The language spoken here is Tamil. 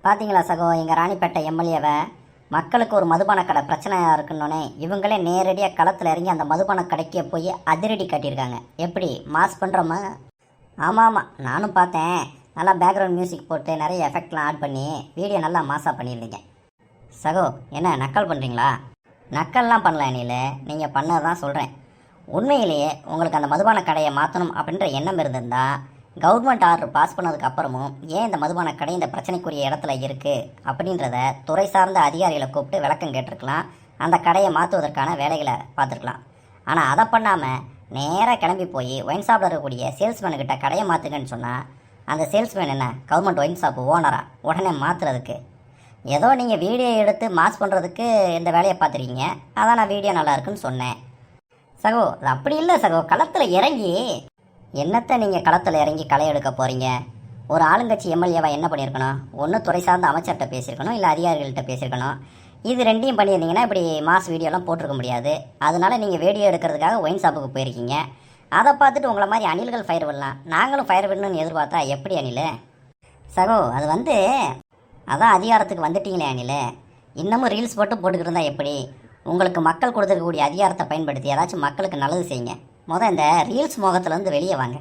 பார்த்தீங்களா சகோ, எங்கள் ராணிப்பேட்டை எம்எல்ஏவை மக்களுக்கு ஒரு மதுபான கடை பிரச்சனையாக இருக்குன்னொன்னே இவங்களே நேரடியாக களத்தில் இறங்கி அந்த மதுபான கடைக்கே போய் அதிரடி காட்டியிருக்காங்க. எப்படி மாஸ் பண்ணுறோமா? ஆமாம் ஆமாம், நானும் பார்த்தேன். நல்லா பேக்ரவுண்ட் மியூசிக் போட்டு நிறைய எஃபெக்ட்லாம் ஆட் பண்ணி வீடியோ நல்லா மாசாக பண்ணியிருந்தீங்க. சகோ, என்ன நக்கல் பண்ணுறீங்களா? நக்கல்லாம் பண்ணல அணியில், நீங்கள் பண்ணதான் தான் சொல்கிறேன். உண்மையிலேயே உங்களுக்கு அந்த மதுபான கடையை மாற்றணும் அப்படின்ற எண்ணம் இருந்திருந்தா கவர்மெண்ட் ஆர்டர் பாஸ் பண்ணதுக்கு அப்புறமும் ஏன் இந்த மதுபான கடை இந்த பிரச்சனைக்குரிய இடத்துல இருக்குது அப்படின்றத துறை சார்ந்த அதிகாரிகளை கூப்பிட்டு விளக்கம் கேட்டிருக்கலாம். அந்த கடையை மாற்றுவதற்கான வேலைகளை பார்த்துருக்கலாம். ஆனால் அதை பண்ணாமல் நேராக கிளம்பி போய் ஒயின் ஷாப்பில் இருக்கக்கூடிய சேல்ஸ்மேனுக்கிட்ட கடையை மாற்றுங்கன்னு சொன்னால் அந்த சேல்ஸ்மேன் என்ன கவர்மெண்ட் ஒயின் ஷாப் ஓனரா உடனே மாற்றுறதுக்கு? ஏதோ நீங்கள் வீடியோ எடுத்து மாஸ் பண்ணுறதுக்கு இந்த வேலையை பார்த்துருக்கீங்க. அதான் நான் வீடியோ நல்லா இருக்குன்னு சொன்னேன். சகோ, அது அப்படி இல்லை சகோ. களத்தில் இறங்கி என்னத்தை நீங்கள் களத்தில் இறங்கி களை எடுக்க போகிறீங்க? ஒரு ஆளுங்கட்சி எம்எல்ஏவா என்ன பண்ணியிருக்கணும்? ஒன்று துறை சார்ந்த அமைச்சர்கிட்ட பேசியிருக்கணும், இல்லை அதிகாரிகள்கிட்ட பேசியிருக்கணும். இது ரெண்டையும் பண்ணியிருந்தீங்கன்னா இப்படி மாஸ் வீடியோலாம் போட்டிருக்க முடியாது. அதனால நீங்கள் வீடியோ எடுக்கிறதுக்காக ஒயின் ஷாப்புக்கு போயிருக்கீங்க. அதை பார்த்துட்டு உங்களை மாதிரி அணில்கள் ஃபயர் விடலாம். நாங்களும் ஃபயர் விடணும்னு எதிர்பார்த்தா எப்படி அணில்? சகோ, அது அதான் அதிகாரத்துக்கு வந்துட்டீங்களே அணில். இன்னமும் ரீல்ஸ் போட்டுக்கிட்டு இருந்தால் எப்படி? உங்களுக்கு மக்கள் கொடுத்துருக்கக்கூடிய அதிகாரத்தை பயன்படுத்தி ஏதாச்சும் மக்களுக்கு நல்லது செய்யுங்க. இந்த ரீல்ஸ் மோகத்துலேருந்து வெளியே வாங்க.